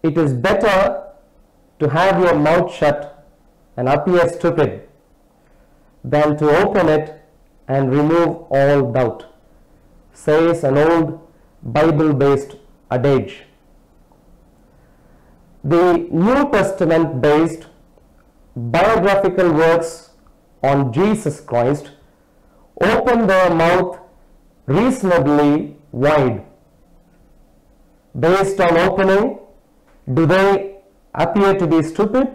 it is better to have your mouth shut and appear stupid than to open it and remove all doubt, says an old Bible-based adage. The New Testament-based biographical works on Jesus Christ open their mouth reasonably wide. Based on opening, do they appear to be stupid?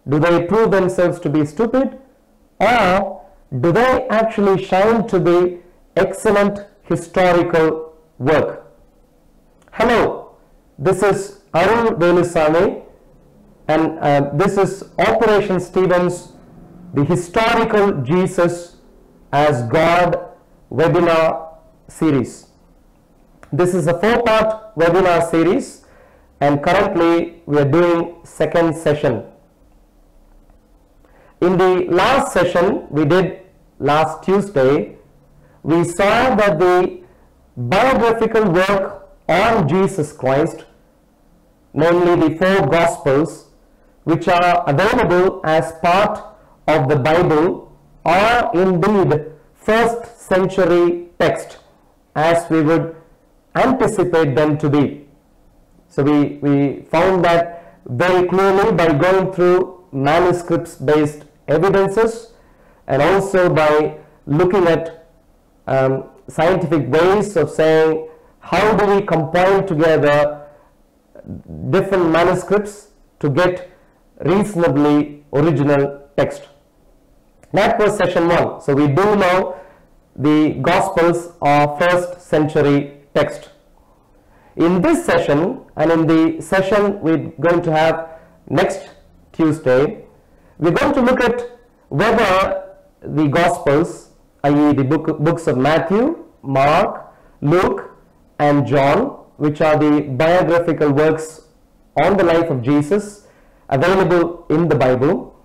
Do they prove themselves to be stupid? Or do they actually shine to be excellent historical work? Hello, this is Arul Velusamy, and this is Operation Stevens, the Historical Jesus as God webinar series. This is a 4-part webinar series, and currently we are doing second session. In the last session we did last Tuesday, we saw that the biographical work on Jesus Christ, namely the 4 Gospels, which are available as part of the Bible, are indeed first century text as we would anticipate them to be. So we found that very clearly by going through manuscripts based evidences and also by looking at scientific ways of saying how do we compile together different manuscripts to get reasonably original text. That was session 1. So we do know the Gospels are first century text. In this session and in the session we're going to have next Tuesday, we're going to look at whether the Gospels, i.e. the books of Matthew, Mark, Luke and John, which are the biographical works on the life of Jesus available in the Bible,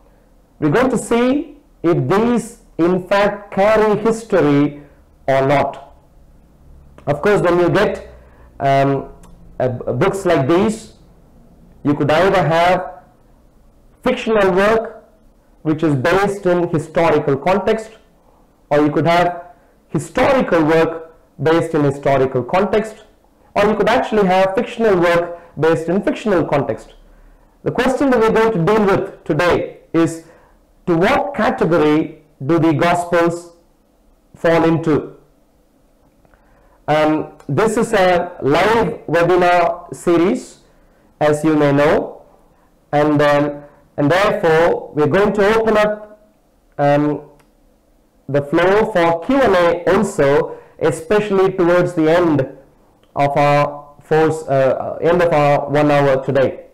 we're going to see if these in fact carry history or not. Of course, when you get books like these, you could either have fictional work which is based in historical context, or you could have historical work based in historical context, or you could actually have fictional work based in fictional context. The question that we're going to deal with today is, to what category do the Gospels fall into? This is a live webinar series, as you may know, and therefore we're going to open up the floor for Q&A also, especially towards the end of our 1 hour today.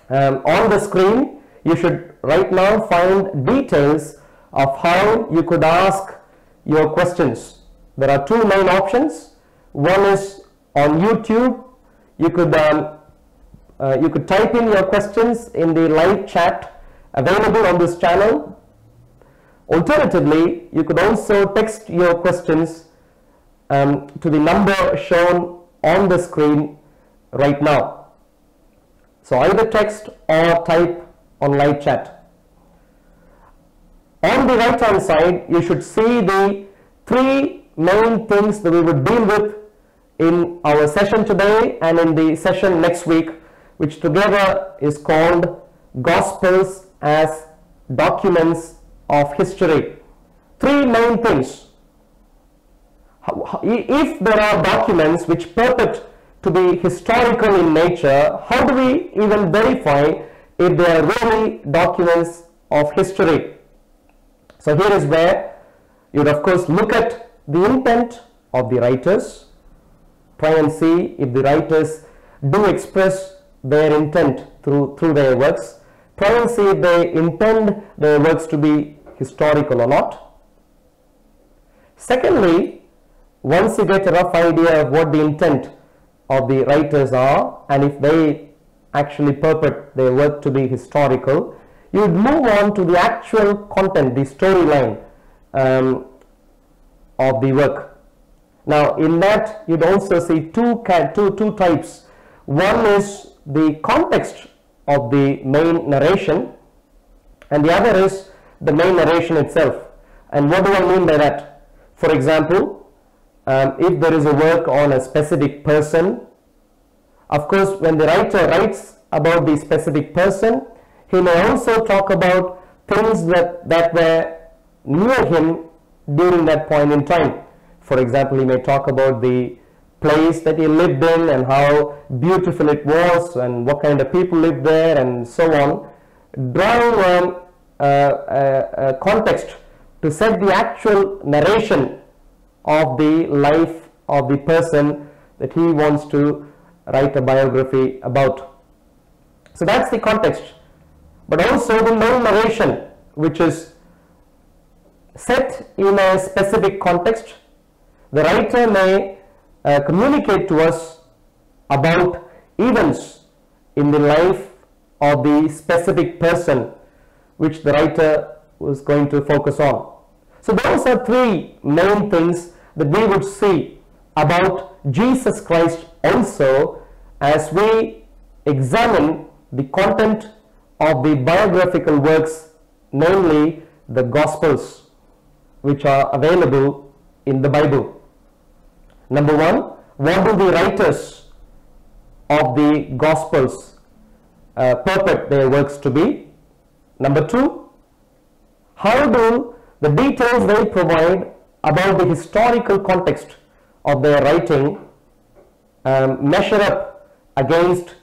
On the screen you should right now find details of how you could ask your questions. There are 2 main options. One is on YouTube. You could type in your questions in the live chat available on this channel. Alternatively, you could also text your questions to the number shown on the screen right now. So either text or type on live chat. On the right hand side, you should see the 3 main things that we would deal with in our session today and in the session next week, which together is called Gospels as Documents of History. 3 main things. If there are documents which purport to be historical in nature, how do we even verify if they are really documents of history? So here is where you would of course look at the intent of the writers, try and see if the writers do express their intent through their works, try and see if they intend their works to be historical or not. Secondly, once you get a rough idea of what the intent of the writers are, and if they actually purport their work to be historical, you would move on to the actual content, the storyline of the work. Now in that you'd also see two types. One is the context of the main narration, and the other is the main narration itself. And what do I mean by that? For example, if there is a work on a specific person, of course, when the writer writes about the specific person, he may also talk about things that were near him during that point in time. For example, he may talk about the place that he lived in and how beautiful it was and what kind of people lived there and so on, drawing a context to set the actual narration of the life of the person that he wants to write a biography about. So that's the context. But also the main narration, which is set in a specific context. The writer may communicate to us about events in the life of the specific person which the writer was going to focus on. So those are three main things that we would see about Jesus Christ also as we examine the content of the biographical works, namely the Gospels, which are available in the Bible. Number one, what do the writers of the Gospels purport their works to be? Number two, how do the details they provide about the historical context of their writing measure up against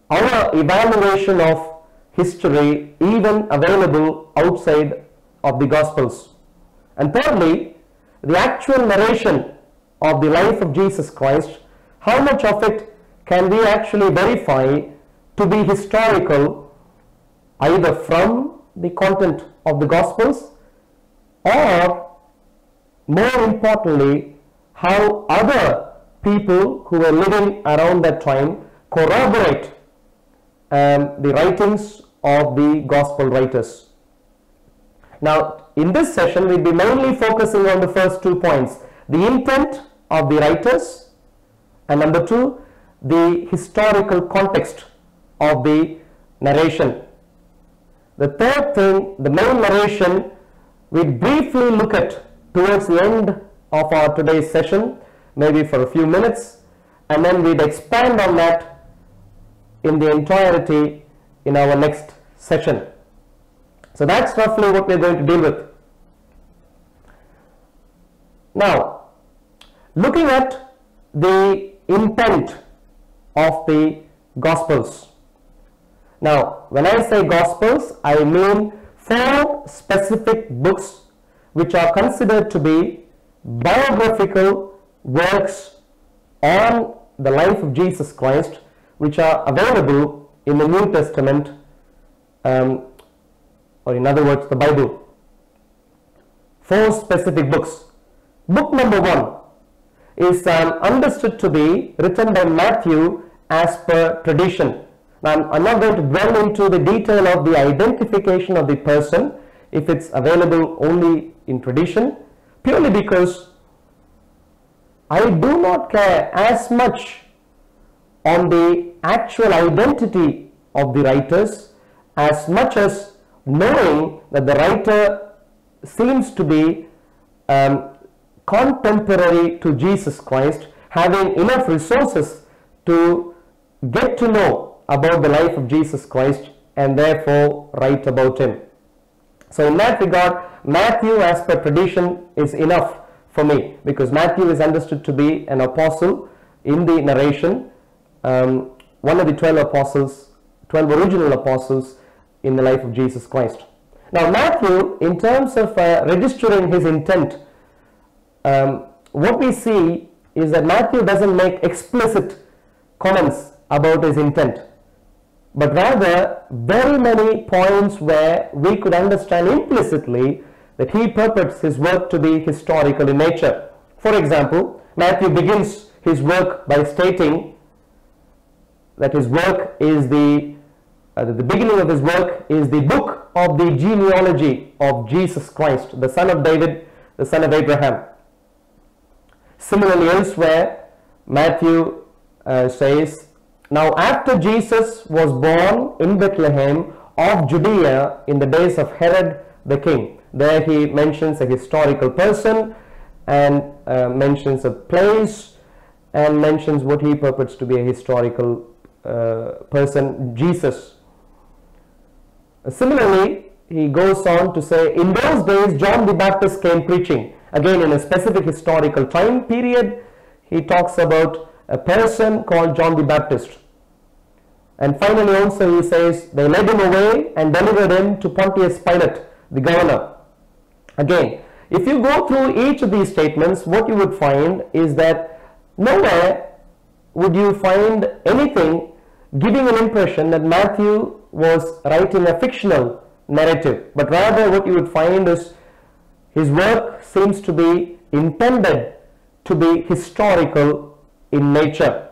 our evaluation of history even available outside of the Gospels? And thirdly, the actual narration of the life of Jesus Christ, how much of it can we actually verify to be historical, either from the content of the Gospels, or more importantly, how other people who were living around that time corroborate the writings of the Gospel writers. Now, in this session, we'll be mainly focusing on the first 2 points, the intent of the writers, and number two, the historical context of the narration. The third thing, the main narration, we briefly look at towards the end of our today's session, maybe for a few minutes, and then we'd expand on that in the entirety in our next session. So that's roughly what we're going to deal with. Now, looking at the intent of the Gospels. Now, when I say Gospels, I mean 4 specific books which are considered to be biographical works on the life of Jesus Christ, which are available in the New Testament, or in other words, the Bible. 4 specific books. Book number 1 is understood to be written by Matthew as per tradition. Now, I'm not going to dwell into the detail of the identification of the person if it's available only in tradition, purely because I do not care as much on the actual identity of the writers as much as knowing that the writer seems to be contemporary to Jesus Christ, having enough resources to get to know about the life of Jesus Christ and therefore write about him. So in that regard, Matthew as per tradition is enough for me, because Matthew is understood to be an apostle in the narration, one of the 12 apostles, 12 original apostles in the life of Jesus Christ. Now Matthew, in terms of registering his intent, what we see is that Matthew doesn't make explicit comments about his intent, but rather very many points where we could understand implicitly that he purports his work to be historical in nature. For example, Matthew begins his work by stating that his work is the beginning of his work is the book of the genealogy of Jesus Christ, the son of David, the son of Abraham. Similarly, elsewhere, Matthew says Now after Jesus was born in Bethlehem of Judea in the days of Herod the king. There he mentions a historical person and mentions a place and mentions what he purports to be a historical person, Jesus. Similarly, he goes on to say, in those days John the Baptist came preaching. Again, in a specific historical time period, he talks about a person called John the Baptist. And finally also he says, they led him away and delivered him to Pontius Pilate, the governor. Again, if you go through each of these statements, what you would find is that nowhere would you find anything giving an impression that Matthew was writing a fictional narrative, but rather what you would find is his work seems to be intended to be historical in nature.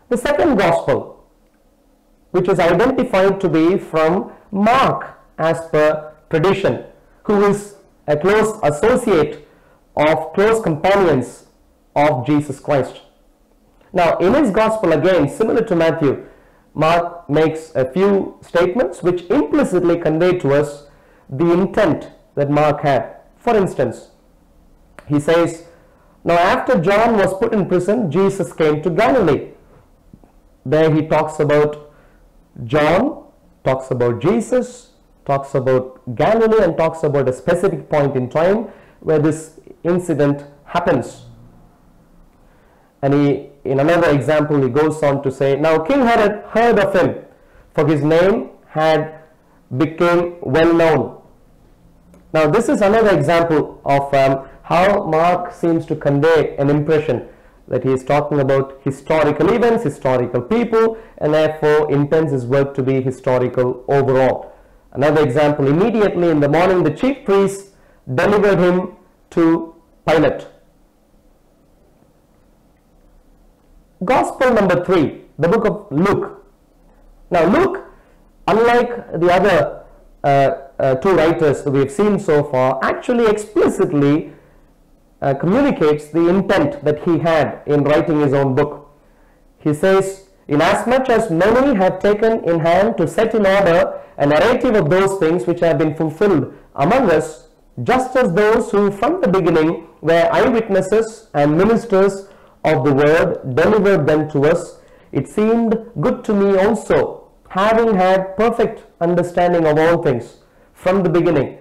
The second gospel, which is identified to be from Mark as per tradition, who is a close associate of close companions of Jesus Christ. Now in his gospel, again similar to Matthew, Mark makes a few statements which implicitly convey to us the intent that Mark had. For instance, he says, now after John was put in prison, Jesus came to Galilee. There he talks about John, talks about Jesus, talks about Galilee, and talks about a specific point in time where this incident happens. And in another example, he goes on to say, now King Herod heard of him, for his name had become well known. Now this is another example of how Mark seems to convey an impression that he is talking about historical events, historical people, and therefore intends his work to be historical overall. Another example, immediately in the morning the chief priests delivered him to Pilate. Gospel number 3, the book of Luke. Now Luke, unlike the other two writers that we have seen so far, actually explicitly communicates the intent that he had in writing his own book. He says, inasmuch as many have taken in hand to set in order a narrative of those things which have been fulfilled among us, just as those who from the beginning were eyewitnesses and ministers of the word delivered them to us, it seemed good to me also, having had perfect understanding of all things from the beginning,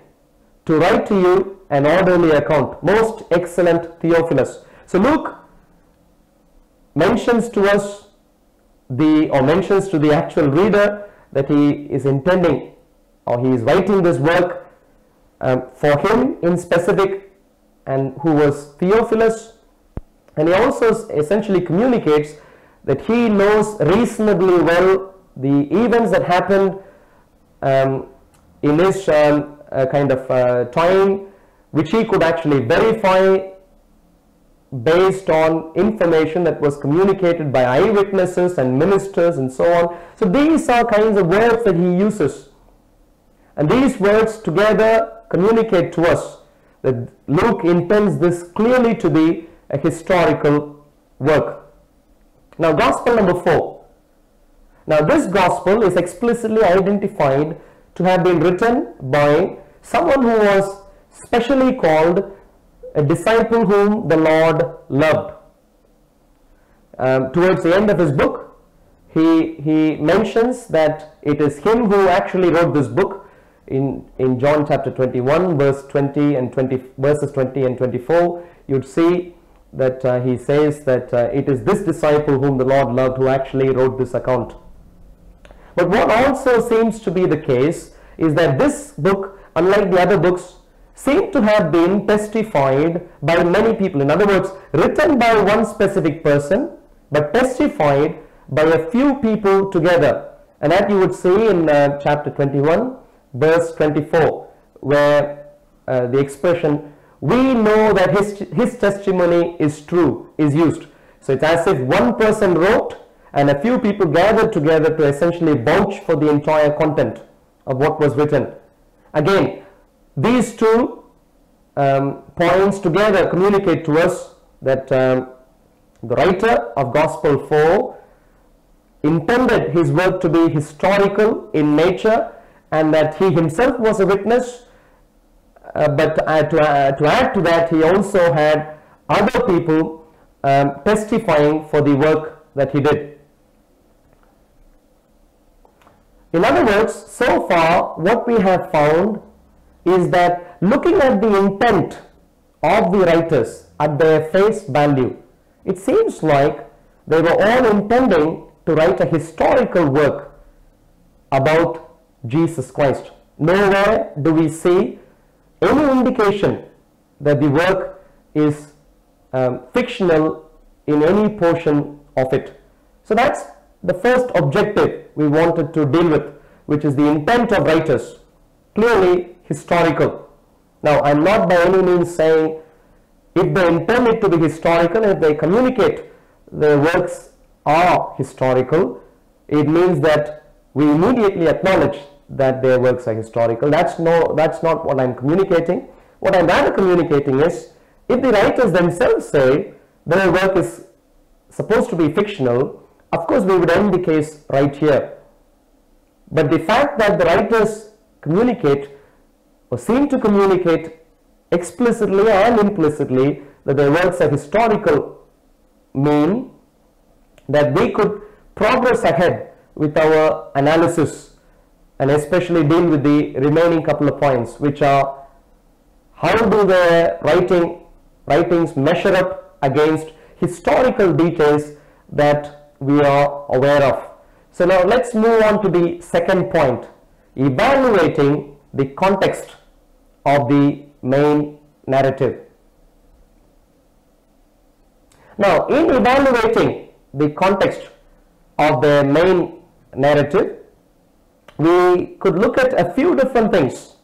to write to you an orderly account, most excellent Theophilus. So Luke mentions to us mentions to the actual reader that he is intending, or he is writing this work for him in specific, and who was Theophilus. And he also essentially communicates that he knows reasonably well the events that happened in his kind of time, which he could actually verify based on information that was communicated by eyewitnesses and ministers and so on. So these are kinds of words that he uses, and these words together communicate to us that Luke intends this clearly to be a historical work. Now gospel number 4. Now this gospel is explicitly identified to have been written by someone who was specially called a disciple whom the Lord loved. Towards the end of his book, he mentions that it is him who actually wrote this book. In John chapter 21 verses 20 and 24, you'd see that he says that it is this disciple whom the Lord loved who actually wrote this account. But what also seems to be the case is that this book, unlike the other books, seem to have been testified by many people. In other words, written by one specific person, but testified by a few people together. And that you would see in chapter 21 verse 24, where the expression, we know that his testimony is true, is used. So it's as if one person wrote and a few people gathered together to essentially vouch for the entire content of what was written. Again, these two points together communicate to us that The writer of Gospel 4 intended his work to be historical in nature, and that he himself was a witness, but to add to that, he also had other people testifying for the work that he did. In other words, so far what we have found is that looking at the intent of the writers at their face value, it seems like they were all intending to write a historical work about Jesus Christ. Nowhere do we see any indication that the work is fictional in any portion of it. So that's the first objective we wanted to deal with, which is the intent of writers, clearly historical. Now, I'm not by any means saying if they intend it to be historical, if they communicate their works are historical, it means that we immediately acknowledge that their works are historical. That's not what I'm communicating. What I'm rather communicating is, if the writers themselves say their work is supposed to be fictional, of course we would end the case right here. But the fact that the writers communicate or seem to communicate explicitly and implicitly that their works are historical mean that we could progress ahead with our analysis, and especially deal with the remaining couple of points, which are how do their writings measure up against historical details that we are aware of. So now let's move on to the second point, evaluating the context of the main narrative. Now, in evaluating the context of the main narrative, we could look at a few different things.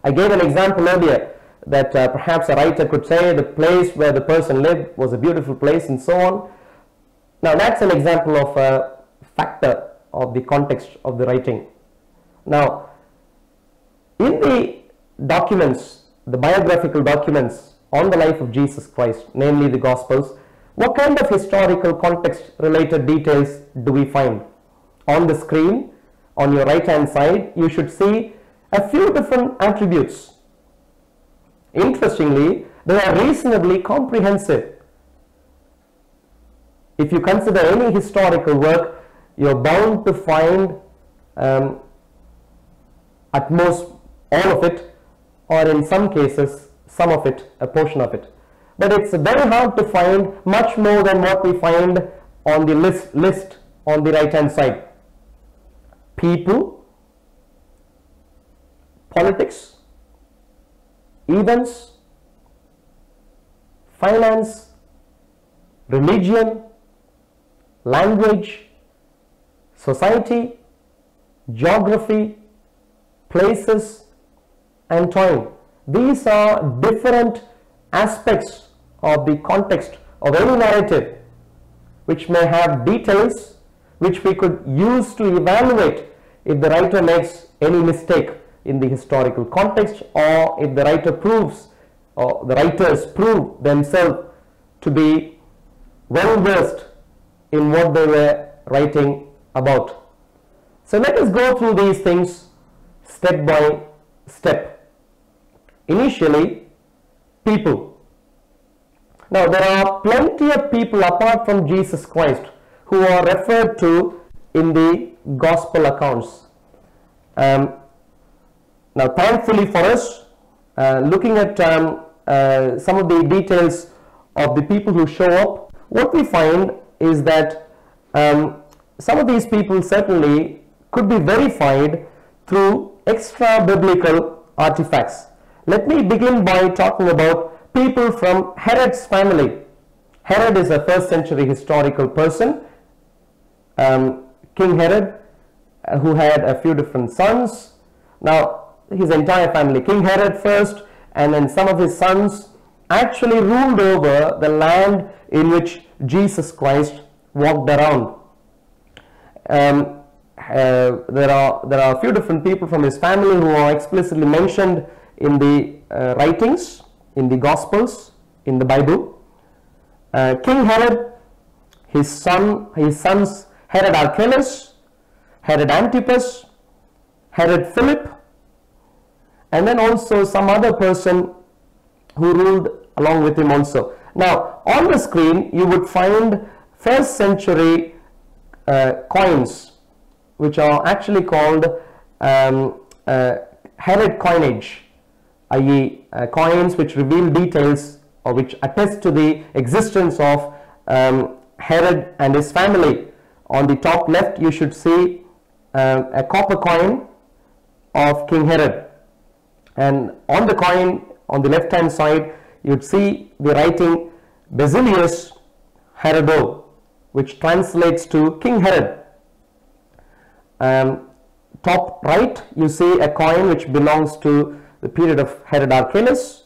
I gave an example earlier that perhaps a writer could say the place where the person lived was a beautiful place and so on. Now, that's an example of a factor of the context of the writing. Now, in the documents, the biographical documents on the life of Jesus Christ, namely the Gospels, what kind of historical context related details do we find? On the screen, on your right hand side, you should see a few different attributes. Interestingly, they are reasonably comprehensive. If you consider any historical work, you're bound to find at most all of it, or in some cases some of it, a portion of it. But it's very hard to find much more than what we find on the list on the right hand side. People, politics, events, finance, religion, language, society, geography, places, and time. These are different aspects of the context of any narrative, which may have details which we could use to evaluate if the writer makes any mistake in the historical context, or if the writer proves, or the writers prove themselves to be well versed in what they were writing about. So let us go through these things step by step. Initially, people. Now, there are plenty of people apart from Jesus Christ who are referred to in the gospel accounts. Now, thankfully for us, looking at some of the details of the people who show up, what we find is that some of these people certainly could be verified through extra biblical artifacts. Let me begin by talking about people from Herod's family. Herod is a first century historical person. King Herod, who had a few different sons. Now, his entire family, King Herod first, and then some of his sons, actually ruled over the land in which Jesus Christ walked around. There are a few different people from his family who are explicitly mentioned in the writings, in the Gospels, in the Bible. King Herod, his sons Herod Archelaus, Herod Antipas, Herod Philip, and then also some other person who ruled along with him also. Now on the screen you would find first century coins, which are actually called Herod coinage, i.e. Coins which reveal details or which attest to the existence of Herod and his family. On the top left you should see a copper coin of King Herod, and on the coin on the left hand side you'd see the writing Basilius Herodo, which translates to King Herod. Top right you see a coin which belongs to the period of Herod Archelaus,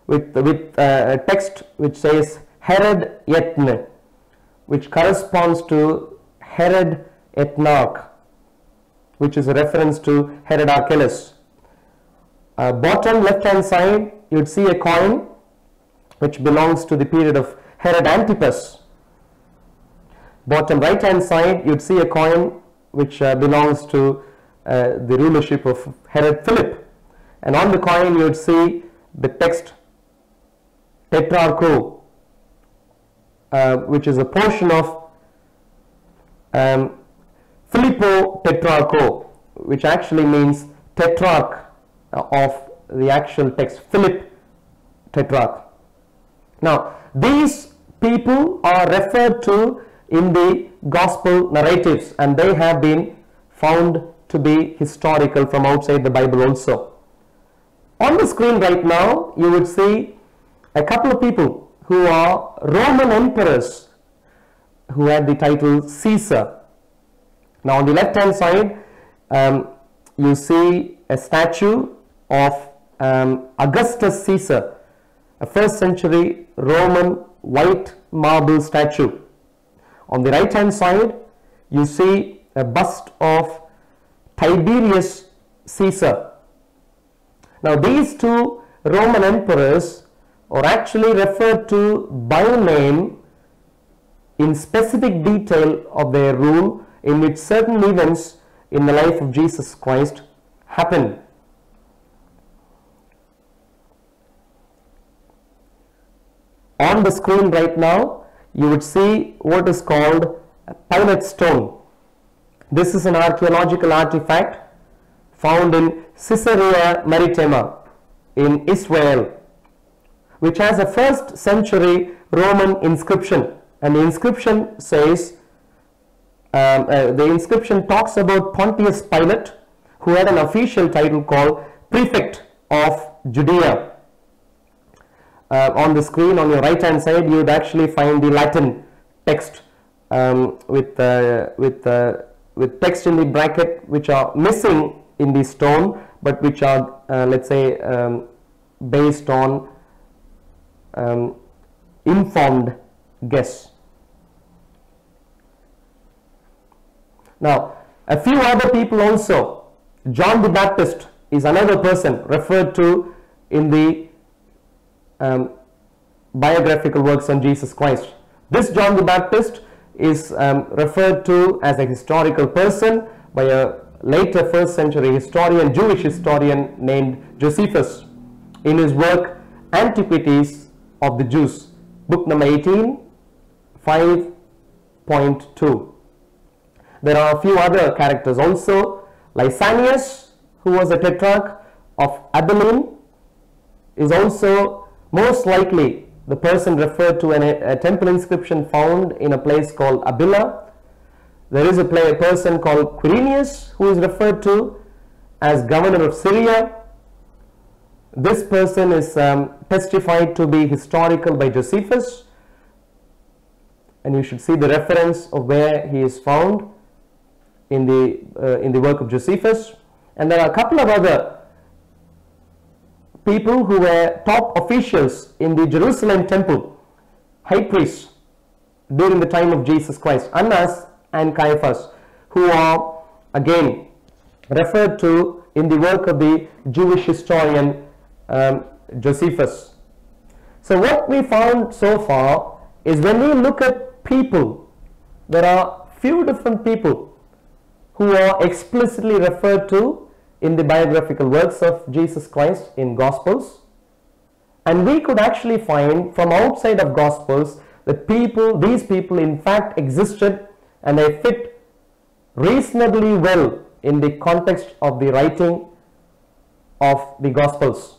with a text which says Herod Etne, which corresponds to Herod Ethnarch, which is a reference to Herod Archelaus. Bottom left hand side you'd see a coin which belongs to the period of Herod Antipas. Bottom right hand side you'd see a coin which belongs to the rulership of Herod Philip, and on the coin you would see the text Tetrarcho, which is a portion of Filippo Tetrarcho, which actually means tetrarch of the actual text, Philip Tetrarch. Now these people are referred to in the gospel narratives, and they have been found to be historical from outside the Bible also. On the screen right now you would see a couple of people who are Roman emperors who had the title Caesar. Now on the left hand side you see a statue of Augustus Caesar, a first century Roman white marble statue. On the right hand side you see a bust of Tiberius Caesar. Now these two Roman emperors are actually referred to by name in specific detail of their rule, in which certain events in the life of Jesus Christ happened. On the screen right now you would see what is called a Pilate stone. This is an archaeological artifact found in Caesarea Maritima in Israel, which has a first century Roman inscription, and the inscription says, the inscription talks about Pontius Pilate, who had an official title called Prefect of Judea. On the screen on your right hand side you would actually find the Latin text with text in the bracket which are missing in the stone, but which are let's say based on informed guess. Now a few other people also. John the Baptist is another person referred to in the biographical works on Jesus Christ. This John the Baptist is referred to as a historical person by a later first century historian, Jewish historian named Josephus, in his work Antiquities of the Jews, book number 18, 5.2. There are a few other characters also. Lysanias, who was a tetrarch of Abilene, is also most likely the person referred to in a temple inscription found in a place called Abila. There is a person called Quirinius who is referred to as governor of Syria. This person is testified to be historical by Josephus, and you should see the reference of where he is found in the work of Josephus. And there are a couple of other people who were top officials in the Jerusalem temple, high priests during the time of Jesus Christ, Annas and Caiaphas, who are again referred to in the work of the Jewish historian Josephus. So what we found so far is when we look at people, there are few different people who are explicitly referred to in the biographical works of Jesus Christ in Gospels, and we could actually find from outside of Gospels that these people in fact existed, and they fit reasonably well in the context of the writing of the Gospels.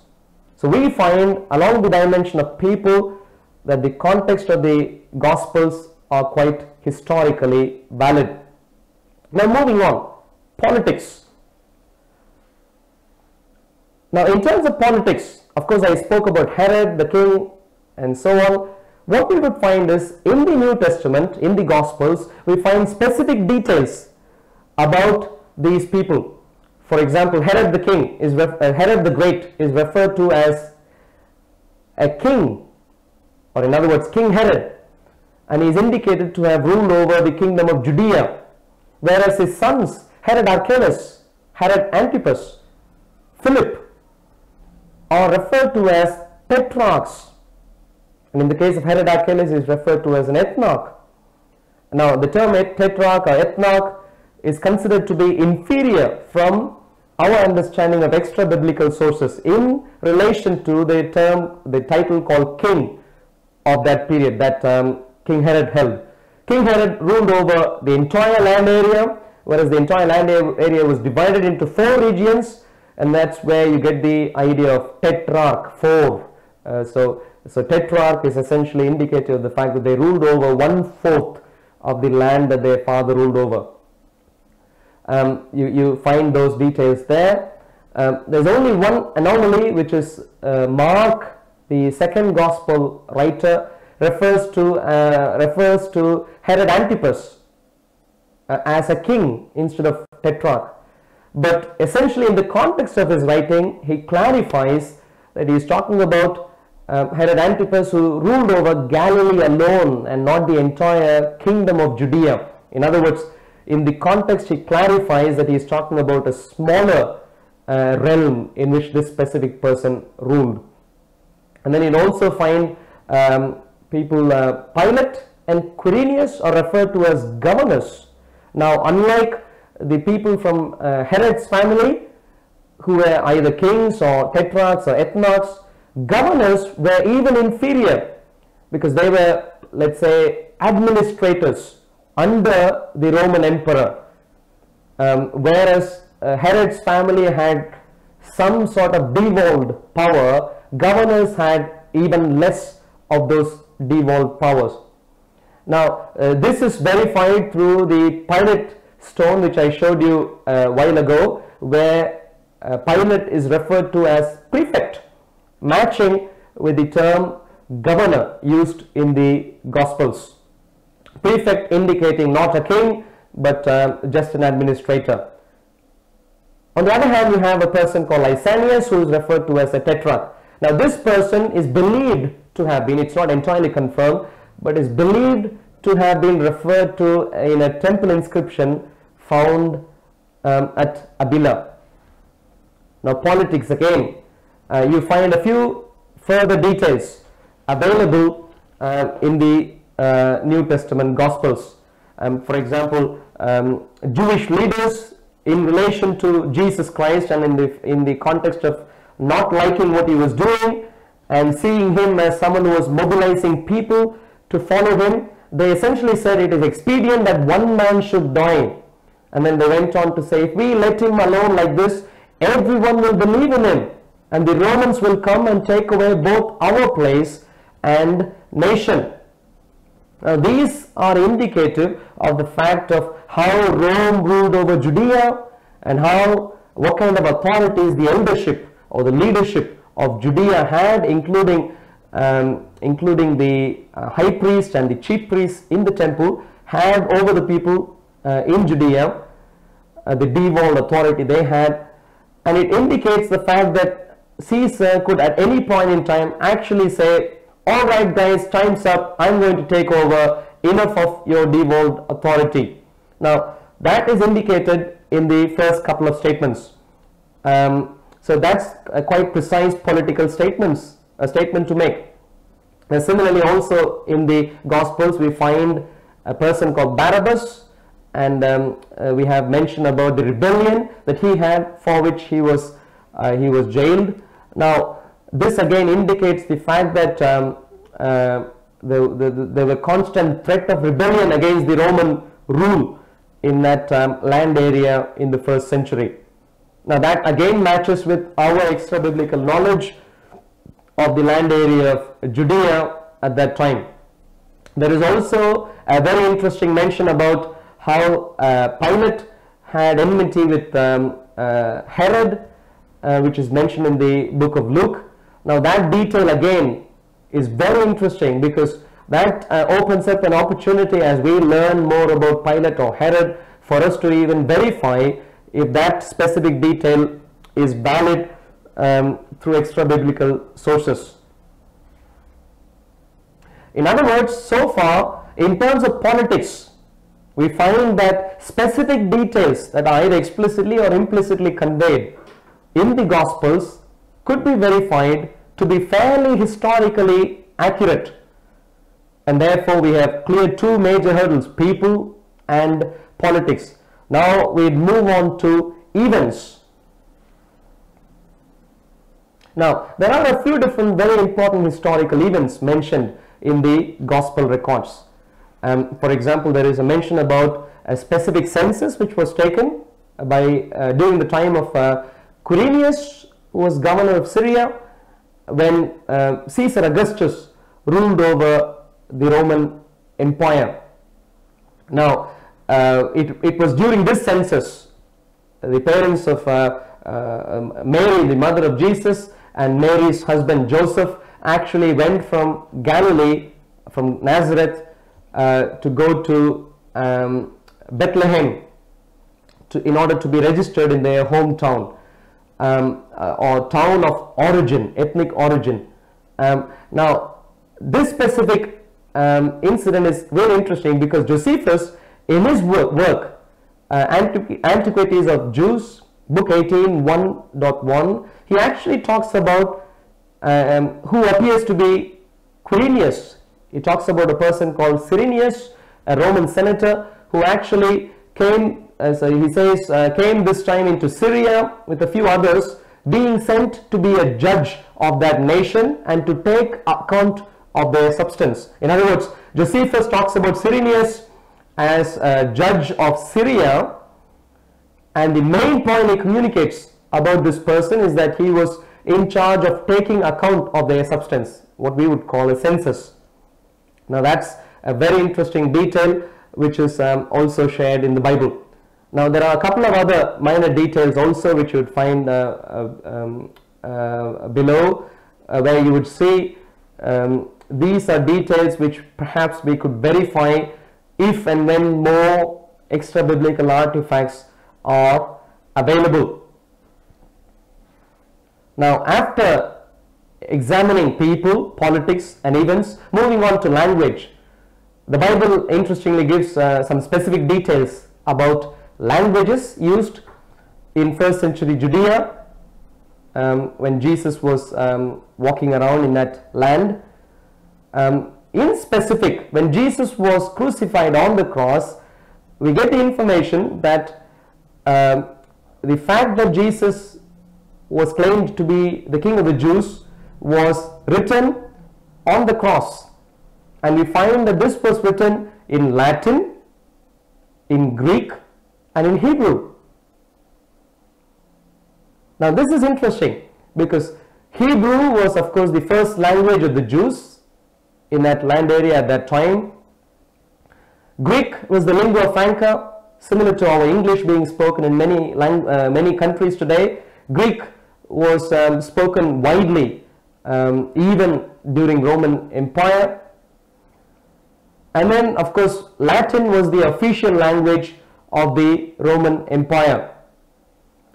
So we find along the dimension of people that the context of the Gospels are quite historically valid. Now moving on, politics. Now in terms of politics, of course I spoke about Herod the king and so on. What we would find is in the New Testament, in the Gospels, we find specific details about these people. For example, Herod the king Herod the Great is referred to as a king, or in other words King Herod, and he is indicated to have ruled over the kingdom of Judea, whereas his sons Herod Archelaus, Herod Antipas, Philip are referred to as tetrarchs, and in the case of Herod Archelaus he is referred to as an ethnarch. Now the term tetrarch or ethnarch is considered to be inferior from our understanding of extra biblical sources in relation to the title called king of that period that King Herod held. King Herod ruled over the entire land area, whereas the entire land area was divided into 4 regions, and that's where you get the idea of tetrarch, 4. So tetrarch is essentially indicative of the fact that they ruled over 1/4 of the land that their father ruled over. You find those details there. There's only one anomaly, which is Mark, the second gospel writer, refers to Herod Antipas as a king instead of tetrarch. But essentially in the context of his writing, he clarifies that he is talking about Herod Antipas, who ruled over Galilee alone and not the entire kingdom of Judea. In other words, in the context he clarifies that he is talking about a smaller realm in which this specific person ruled. And then you'll also find people Pilate and Quirinius are referred to as governors. Now unlike the people from Herod's family, who were either kings or tetrarchs or ethnarchs, governors were even inferior because they were, let's say, administrators under the Roman emperor, whereas Herod's family had some sort of devolved power. Governors had even less of those devolved powers. Now this is verified through the Pilate stone which I showed you a while ago, where Pilate is referred to as prefect, matching with the term governor used in the Gospels. Prefect indicating not a king but just an administrator. On the other hand, you have a person called Lysanias, who is referred to as a tetrarch. Now this person is believed to have been, it's not entirely confirmed, but is believed to have been referred to in a temple inscription found at Abila. Now politics again, you find a few further details available in the New Testament Gospels. For example, Jewish leaders in relation to Jesus Christ, and in the context of not liking what he was doing and seeing him as someone who was mobilizing people to follow him, they essentially said it is expedient that one man should die. And then they went on to say, if we let him alone like this, everyone will believe in him, and the Romans will come and take away both our place and nation. Now these are indicative of the fact of how Rome ruled over Judea, and what kind of authorities the eldership or the leadership of Judea had, including the high priest and the chief priests in the temple had over the people in Judea, the devolved authority they had. And it indicates the fact that Caesar could at any point in time actually say, all right guys, time's up, I'm going to take over, enough of your devolved authority. Now that is indicated in the first couple of statements. So that's a quite precise political statement to make. Now, similarly, also in the Gospels, we find a person called Barabbas, and we have mentioned about the rebellion that he had, for which he was jailed. Now, this again indicates the fact that there were constant threat of rebellion against the Roman rule in that land area in the first century. Now, that again matches with our extra biblical knowledge of the land area of Judea at that time. There is also a very interesting mention about how Pilate had enmity with Herod, which is mentioned in the book of Luke. Now, that detail again is very interesting, because that opens up an opportunity as we learn more about Pilate or Herod for us to even verify if that specific detail is valid through extra biblical sources. In other words, so far in terms of politics, we find that specific details that are either explicitly or implicitly conveyed in the Gospels could be verified to be fairly historically accurate, and therefore we have cleared two major hurdles: people and politics. Now we move on to events. Now, there are a few different very important historical events mentioned in the Gospel records. For example, there is a mention about a specific census which was taken during the time of Quirinius, who was governor of Syria, when Caesar Augustus ruled over the Roman Empire. Now, it was during this census the parents of Mary, the mother of Jesus, and Mary's husband Joseph actually went from Galilee, from Nazareth, to go to Bethlehem in order to be registered in their hometown or town of origin, ethnic origin. Now, this specific incident is very interesting, because Josephus, in his work Antiquities of Jews, book 18, 1.1, he actually talks about who appears to be Quirinius. He talks about a person called Cyrenius, a Roman senator, who actually came, he says, came this time into Syria with a few others, being sent to be a judge of that nation and to take account of their substance. In other words, Josephus talks about Cyrenius as a judge of Syria, and the main point he communicates about this person is that he was in charge of taking account of their substance, what we would call a census. Now, that's a very interesting detail which is also shared in the Bible. Now, there are a couple of other minor details also which you would find below, where you would see these are details which perhaps we could verify if and when more extra biblical artifacts are available. Now, after examining people, politics and events, moving on to language, the Bible interestingly gives some specific details about languages used in first century Judea when Jesus was walking around in that land. In specific, when Jesus was crucified on the cross, we get the information that the fact that Jesus was claimed to be the King of the Jews was written on the cross, and we find that this was written in Latin, in Greek and in Hebrew. Now, this is interesting because Hebrew was of course the first language of the Jews in that land area at that time. Greek was the lingua franca, similar to our English being spoken in many countries today. Greek was spoken widely even during Roman Empire. And then of course Latin was the official language of the Roman Empire.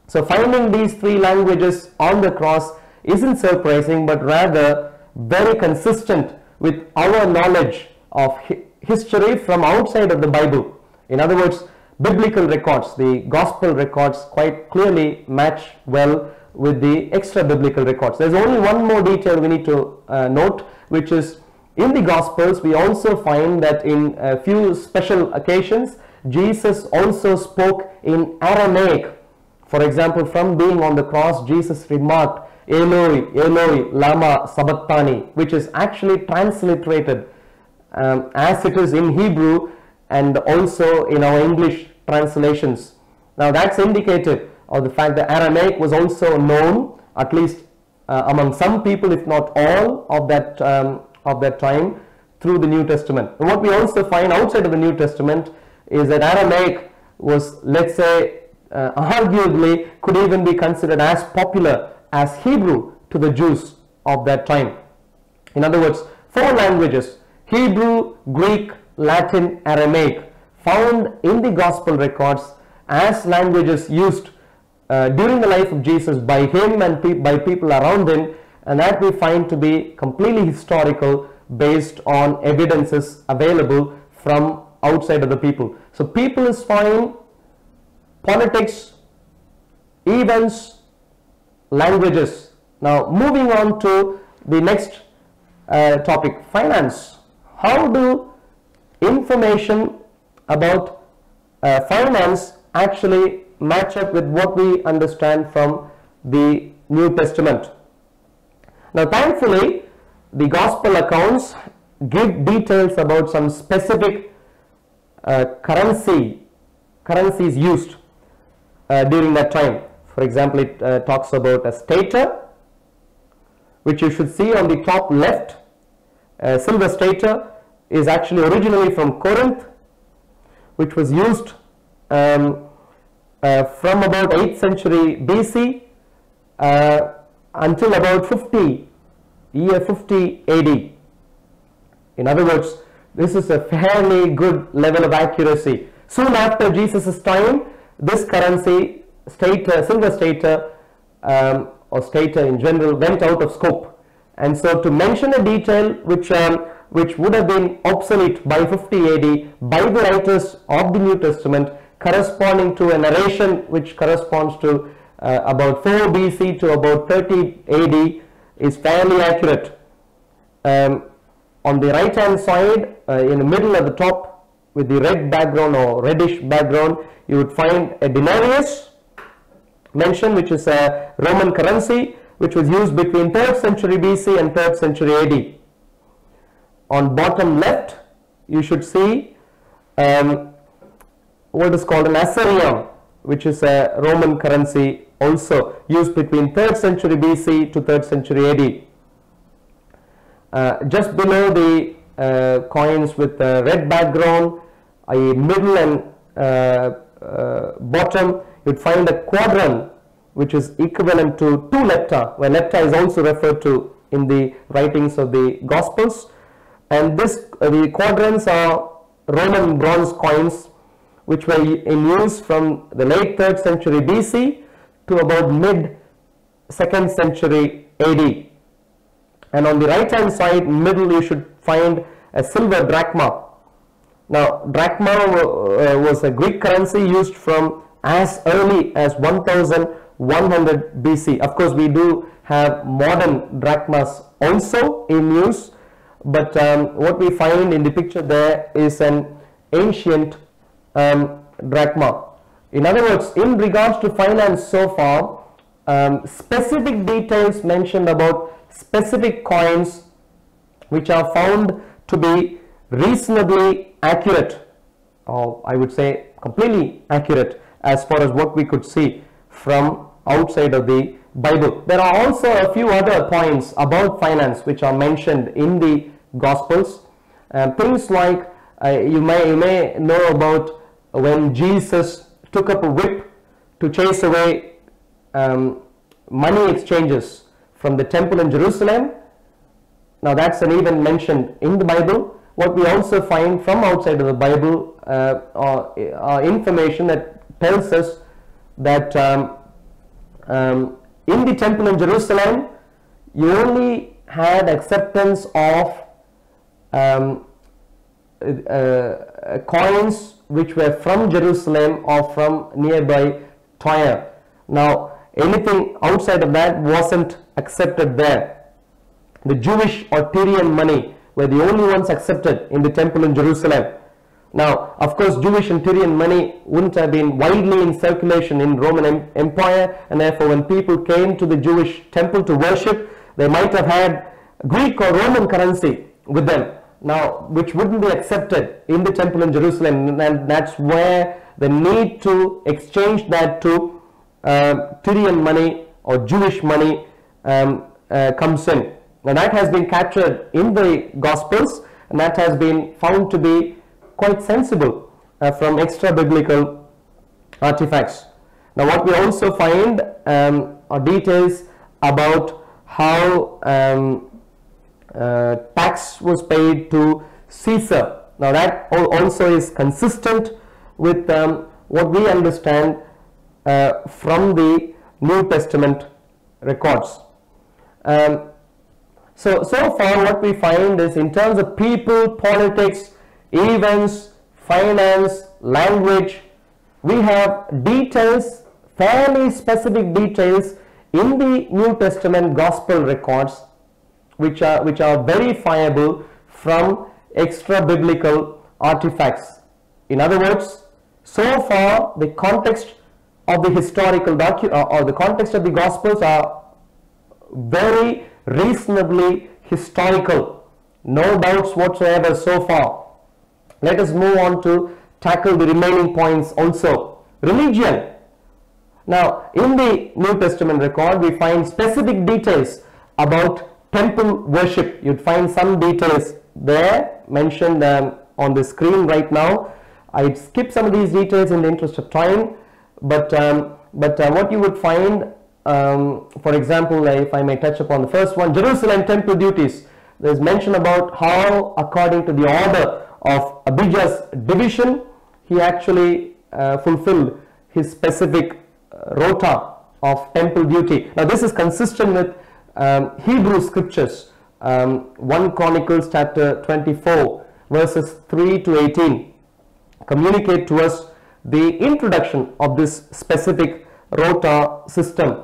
So finding these three languages on the cross isn't surprising, but rather very consistent with our knowledge of history from outside of the Bible. In other words, biblical records, the gospel records, quite clearly match well with the extra biblical records. There's only one more detail we need to note, which is In the Gospels, we also find that in a few special occasions, Jesus also spoke in Aramaic. For example, from being on the cross, Jesus remarked, Eloi, Eloi, lama sabachthani, which is actually transliterated as it is in Hebrew and also in our English translations. Now that's indicative of the fact that Aramaic was also known, at least among some people, if not all, of that time through the New Testament. And what we also find outside of the New Testament is that Aramaic was, let's say, arguably could even be considered as popular as Hebrew to the Jews of that time. In other words, 4 languages, Hebrew, Greek, Latin, Aramaic, found in the Gospel records as languages used during the life of Jesus by him and by people around him, and that we find to be completely historical based on evidences available from outside of the people. So people is fine, politics, events, languages. Now moving on to the next topic, finance. How do information about finance actually match up with what we understand from the New Testament? Now thankfully, the Gospel accounts give details about some specific currencies used during that time. For example, it talks about a stater, which you should see on the top left. Silver stater is actually originally from Corinth, which was used from about 8th century BC until about year 50 AD. In other words, this is a fairly good level of accuracy. Soon after Jesus' time, this currency, silver stater or stater in general, went out of scope. And so to mention a detail which would have been obsolete by 50 AD by the writers of the New Testament, corresponding to a narration which corresponds to about 4 BC to about 30 AD, is fairly accurate. On the right hand side, in the middle at the top with the red background or reddish background, you would find a denarius mentioned, which is a Roman currency which was used between 3rd century BC and 3rd century AD. On bottom left, you should see what is called an assarium, which is a Roman currency also used between 3rd century BC to 3rd century AD. Just below the coins with a red background, a middle and bottom, you'd find a quadrant which is equivalent to 2 lepta, where lepta is also referred to in the writings of the Gospels. And the quadrants are Roman bronze coins which were in use from the late 3rd century BC to about mid 2nd century AD. And on the right hand side middle, you should find a silver drachma. Now drachma was a Greek currency used from as early as 1100 BC. Of course, we do have modern drachmas also in use, but what we find in the picture there is an ancient drachma. In other words, in regards to finance so far, specific details mentioned about specific coins which are found to be reasonably accurate, or I would say completely accurate as far as what we could see from outside of the Bible. There are also a few other points about finance which are mentioned in the Gospels. Things like you may know about when Jesus took up a whip to chase away money exchanges from the temple in Jerusalem. Now that's an event mentioned in the Bible. What we also find from outside of the Bible are information that tells us that in the temple in Jerusalem, you only had acceptance of coins which were from Jerusalem or from nearby Tyre. Now anything outside of that wasn't accepted there. The Jewish or Tyrian money were the only ones accepted in the temple in Jerusalem. Now, of course, Jewish and Tyrian money wouldn't have been widely in circulation in Roman Empire, and therefore when people came to the Jewish temple to worship, they might have had Greek or Roman currency with them, now which wouldn't be accepted in the temple in Jerusalem, and that's where the need to exchange that to Tyrian money or Jewish money comes in. Now that has been captured in the Gospels, and that has been found to be quite sensible from extra biblical artifacts. Now what we also find are details about how tax was paid to Caesar. Now that also is consistent with what we understand from the New Testament records. So far what we find is, in terms of people, politics, events, finance, language, we have details, fairly specific details in the New Testament Gospel records which are verifiable from extra biblical artifacts. In other words, so far the context of the historical or the context of the Gospels are very reasonably historical, no doubts whatsoever so far. Let us move on to tackle the remaining points also. Religion. Now, in the New Testament record, we find specific details about temple worship. You'd find some details there mentioned on the screen right now. I'd skip some of these details in the interest of time, but what you would find, for example, if I may touch upon the first one, Jerusalem temple duties. There's mention about how, according to the order of Abijah's division, he actually fulfilled his specific rota of temple duty. Now this is consistent with Hebrew scriptures. 1 Chronicles chapter 24 verses 3 to 18 communicate to us the introduction of this specific rota system.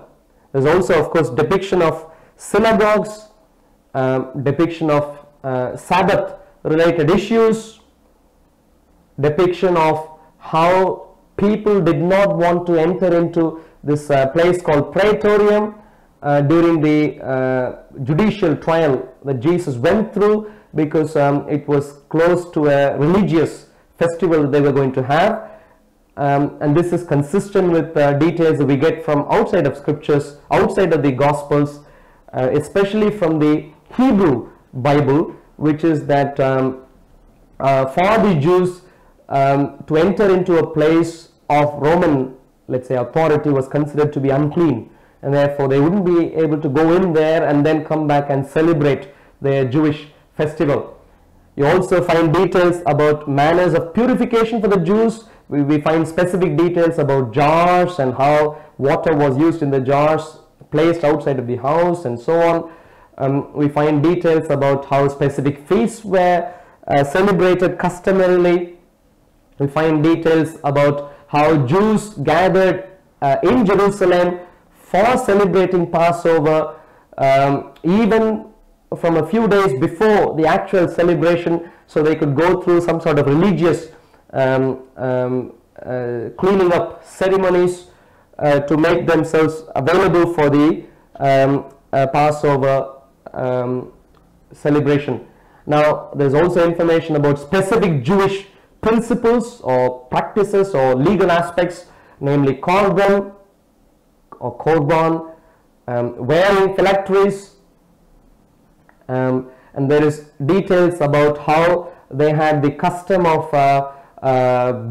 There's also, of course, depiction of synagogues, depiction of Sabbath related issues, depiction of how people did not want to enter into this place called Praetorium during the judicial trial that Jesus went through, because it was close to a religious festival that they were going to have. And this is consistent with details that we get from outside of scriptures, outside of the Gospels, especially from the Hebrew Bible, which is that for the Jews to enter into a place of Roman, let's say, authority was considered to be unclean, and therefore they wouldn't be able to go in there and then come back and celebrate their Jewish festival. You also find details about manners of purification for the Jews. We find specific details about jars and how water was used in the jars placed outside of the house and so on. We find details about how specific feasts were celebrated customarily. We find details about how Jews gathered in Jerusalem for celebrating Passover, even from a few days before the actual celebration, so they could go through some sort of religious cleaning up ceremonies to make themselves available for the Passover celebration. Now, there's also information about specific Jewish principles or practices or legal aspects, namely korban or korban, wearing phylacteries, and there is details about how they had the custom of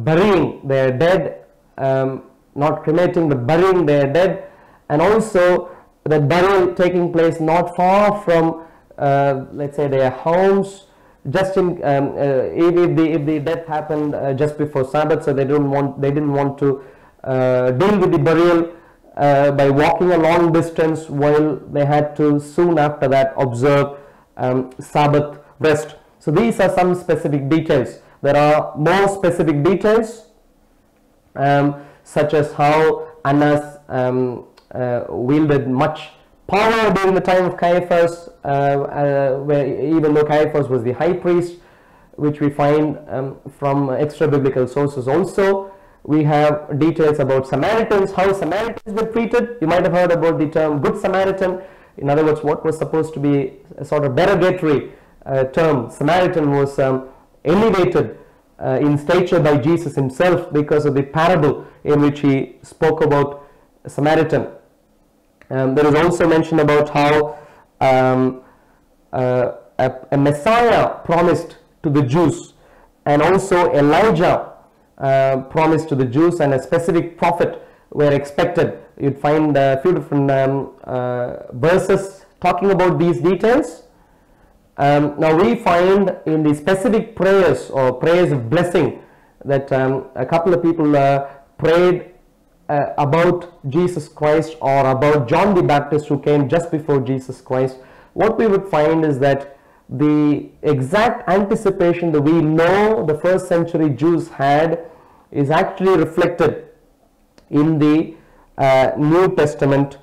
burying their dead, not cremating but burying their dead, and also the burial taking place not far from let's say their homes, just in if the death happened just before Sabbath, so they didn't want to deal with the burial by walking a long distance, while they had to soon after that observe Sabbath rest. So these are some specific details. There are more specific details, such as how Annas wielded much power during the time of Caiaphas, where even though Caiaphas was the high priest, which we find from extra biblical sources. Also, we have details about Samaritans, how Samaritans were treated. You might have heard about the term Good Samaritan. In other words, what was supposed to be a sort of derogatory term, Samaritan, was elevated in stature by Jesus himself because of the parable in which he spoke about a Samaritan. There is also mention about how a Messiah promised to the Jews, and also Elijah promised to the Jews, and a specific prophet were expected. You'd find a few different verses talking about these details. Now we find in the specific prayers or prayers of blessing that a couple of people prayed about Jesus Christ, or about John the Baptist, who came just before Jesus Christ. What we would find is that the exact anticipation that we know the first century Jews had is actually reflected in the New Testament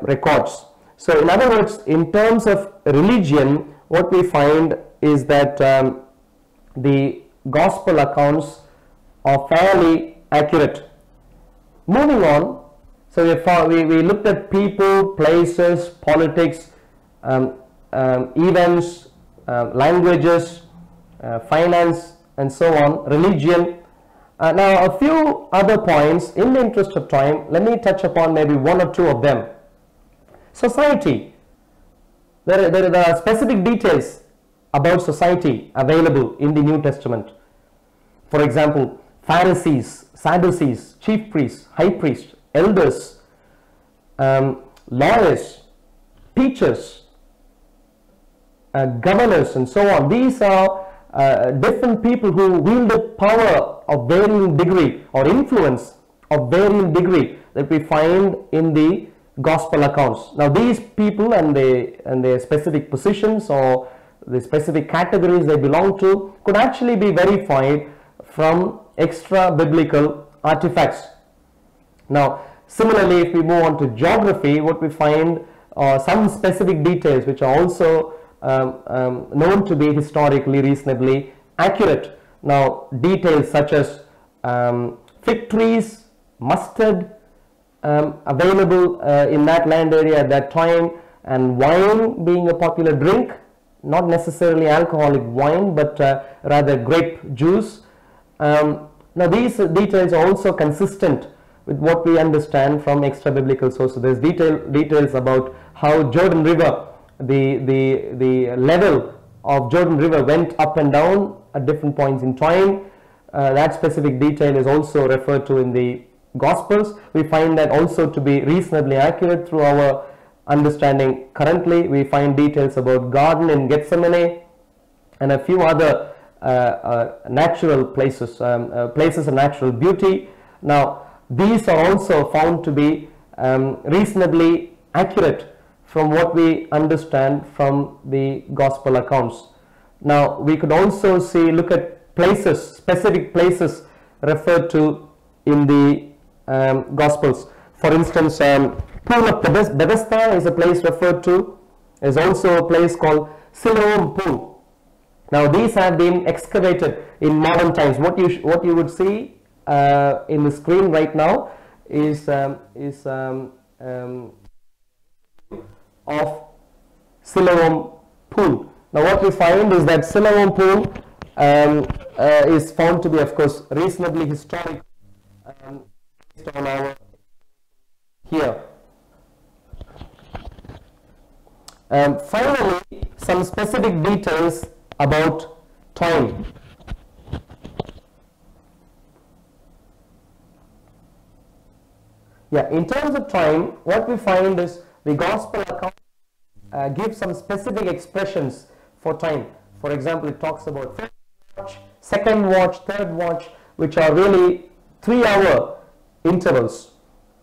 records. So in other words, in terms of religion, what we find is that the gospel accounts are fairly accurate. Moving on, so we looked at people, places, politics, events, languages, finance, and so on, religion. Now a few other points. In the interest of time, let me touch upon maybe one or two of them. Society. There are specific details about society available in the New Testament. For example, Pharisees, Sadducees, chief priests, high priests, elders, lawyers, teachers, governors, and so on. These are different people who wielded power of varying degree, or influence of varying degree, that we find in the gospel accounts. Now these people and their specific positions or the specific categories they belong to could actually be verified from extra biblical artifacts. Now similarly, if we move on to geography, what we find are some specific details which are also known to be historically reasonably accurate. Now details such as fig trees, mustard available in that land area at that time, and wine being a popular drink, not necessarily alcoholic wine, but rather grape juice. Now these details are also consistent with what we understand from extra biblical sources. There's details about how Jordan River, the level of Jordan River went up and down at different points in time. That specific detail is also referred to in the Gospels. We find that also to be reasonably accurate through our understanding currently. We find details about garden in Gethsemane and a few other natural places, places of natural beauty. Now these are also found to be reasonably accurate from what we understand from the gospel accounts. Now we could also look at places, specific places referred to in the Gospels. For instance, Pool of Bethesda is a place referred to. There is also a place called Siloam Pool. Now these have been excavated in modern times. What you would see in the screen right now is of Siloam Pool. Now what we find is that Siloam Pool is found to be, of course, reasonably historic based on our here. Finally, some specific details about time. Yeah, in terms of time, what we find is the gospel account gives some specific expressions for time. For example, it talks about first watch, second watch, third watch, which are really 3-hour intervals.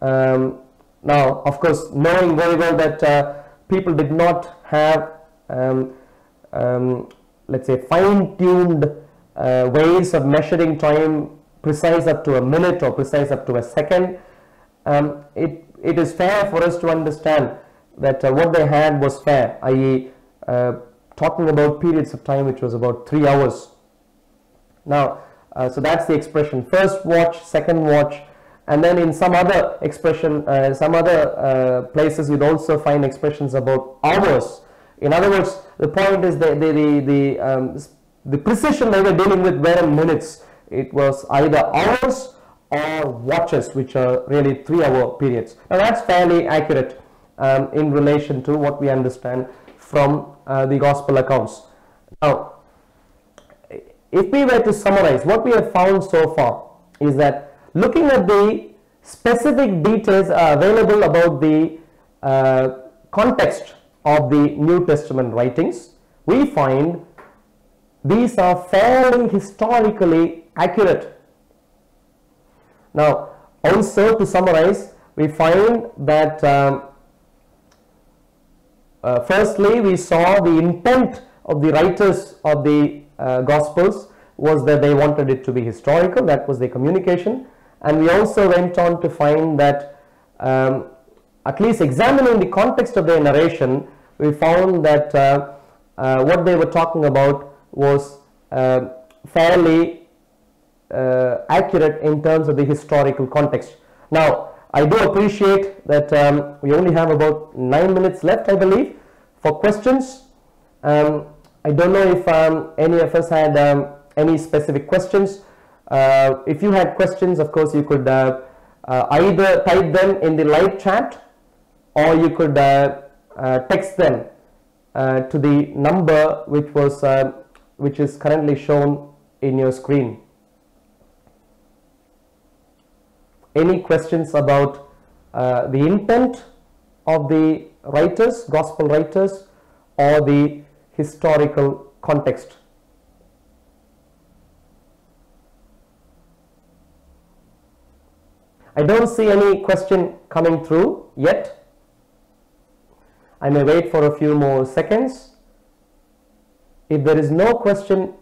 Now, of course, knowing very well that people did not have, let's say, fine-tuned ways of measuring time, precise up to a minute or precise up to a second, it is fair for us to understand that what they had was fair, i.e. Talking about periods of time which was about 3 hours. Now, so that's the expression, first watch, second watch, and then in some other expression, some other places you'd also find expressions about hours. In other words, the point is that the precision they were dealing with were in minutes. It was either hours or watches, which are really 3-hour periods. Now that's fairly accurate in relation to what we understand from the gospel accounts. Now, if we were to summarize, what we have found so far is that looking at the specific details available about the context of the New Testament writings, we find these are fairly historically accurate. Now, also to summarize, we find that firstly, we saw the intent of the writers of the Gospels was that they wanted it to be historical. That was their communication. And we also went on to find that at least examining the context of their narration, we found that what they were talking about was fairly accurate in terms of the historical context. Now, I do appreciate that we only have about 9 minutes left, I believe, for questions. I don't know if any of us had any specific questions. If you had questions, of course, you could either type them in the live chat, or you could text them to the number which is currently shown in your screen. Any questions about the intent of the writers, gospel writers, or the historical context? I don't see any question coming through yet. I may wait for a few more seconds. If there is no question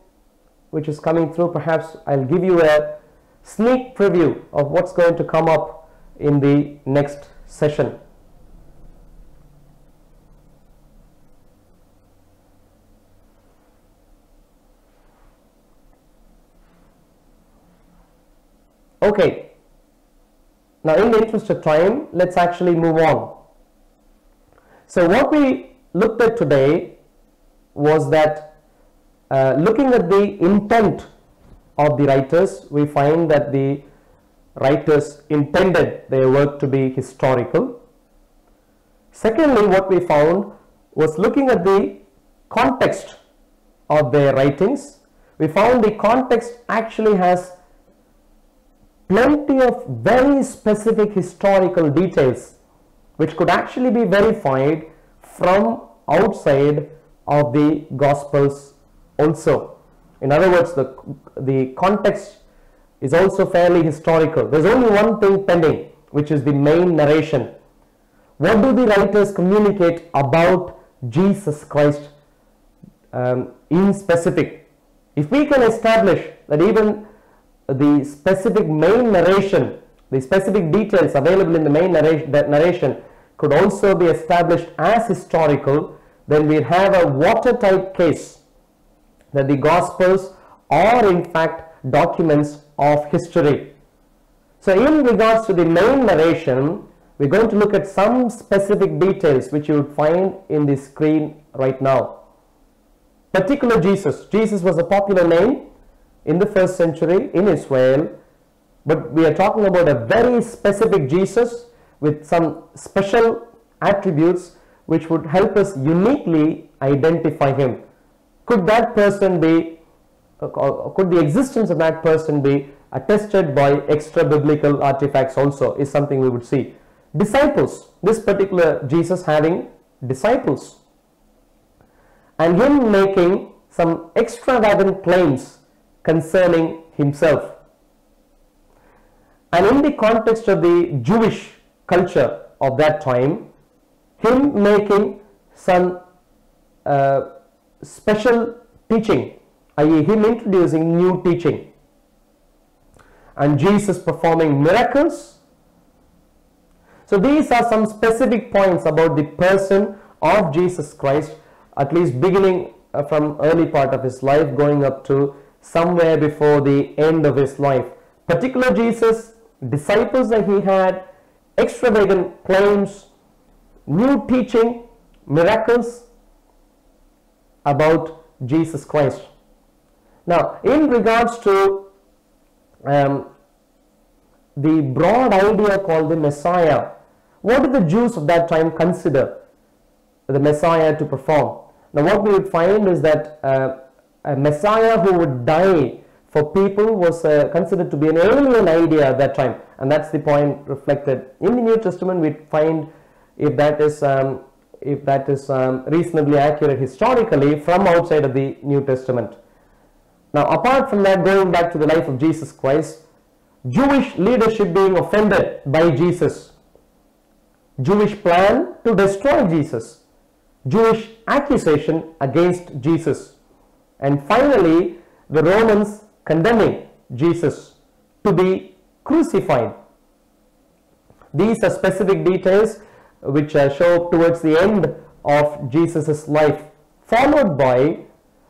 which is coming through, perhaps I'll give you a sneak preview of what's going to come up in the next session. Okay, now in the interest of time, let's actually move on. So what we looked at today was that looking at the intent of the writers, we find that the writers intended their work to be historical. Secondly, what we found was looking at the context of their writings. We found the context actually has plenty of very specific historical details which could actually be verified from outside of the Gospels also. In other words, the context is also fairly historical. There's only one thing pending, which is the main narration. What do the writers communicate about Jesus Christ in specific? If we can establish that even the specific main narration, the specific details available in the main narration could also be established as historical, then we have a watertight case that the Gospels are in fact documents of history. So in regards to the main narration, we're going to look at some specific details which you would find in the screen right now. Particular Jesus. Jesus was a popular name in the first century in Israel, but we are talking about a very specific Jesus with some special attributes which would help us uniquely identify him. Could that person be, could the existence of that person be attested by extra biblical artifacts also, is something we would see. Disciples, this particular Jesus having disciples, and him making some extravagant claims concerning himself. And in the context of the Jewish culture of that time, him making some special teaching, i.e. him introducing new teaching, and Jesus performing miracles. So these are some specific points about the person of Jesus Christ, at least beginning from early part of his life, going up to somewhere before the end of his life. Particular Jesus, disciples that he had, extravagant claims, new teaching, miracles about Jesus Christ. Now, in regards to the broad idea called the Messiah, what did the Jews of that time consider the Messiah to perform? Now, what we would find is that a Messiah who would die for people was considered to be an alien idea at that time, and that's the point reflected in the New Testament. We find if that is reasonably accurate historically from outside of the New Testament. Now, apart from that, going back to the life of Jesus Christ, Jewish leadership being offended by Jesus, Jewish plan to destroy Jesus, Jewish accusation against Jesus, and finally the Romans condemning Jesus to be crucified. These are specific details which show towards the end of Jesus' life, followed by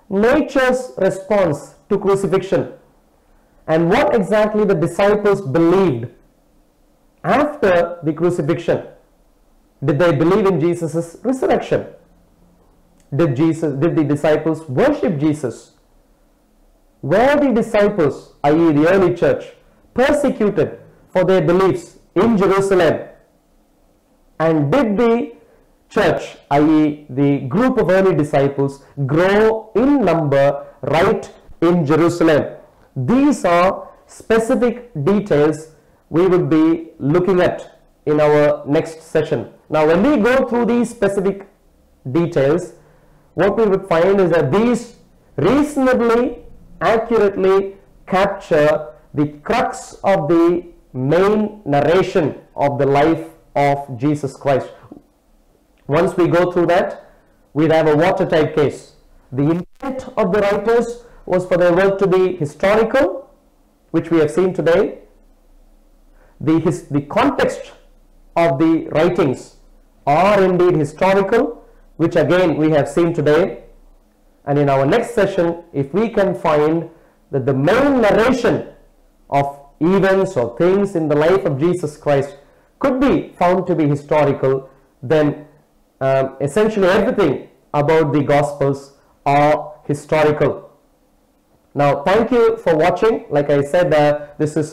nature's response to crucifixion and what exactly the disciples believed after the crucifixion. Did they believe in Jesus' resurrection? Did the disciples worship Jesus? Were the disciples, i.e. the early church, persecuted for their beliefs in Jerusalem? And did the church, i.e. the group of early disciples, grow in number right in Jerusalem? These are specific details we will be looking at in our next session. Now, when we go through these specific details, what we would find is that these reasonably accurately capture the crux of the main narration of the life of Jesus Christ. Once we go through that, we'd have a watertight case. The intent of the writers was for their work to be historical, which we have seen today. The context of the writings are indeed historical, which again we have seen today. And in our next session, if we can find that the main narration of events or things in the life of Jesus Christ could be found to be historical, then essentially everything about the Gospels are historical. Now, thank you for watching. Like I said, this is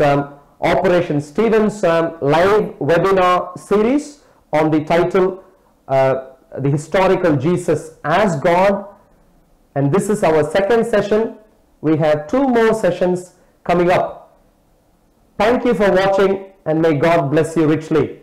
Operation Stephen's live webinar series on the title The Historical Jesus as God. And this is our second session. We have 2 more sessions coming up. Thank you for watching, and may God bless you richly.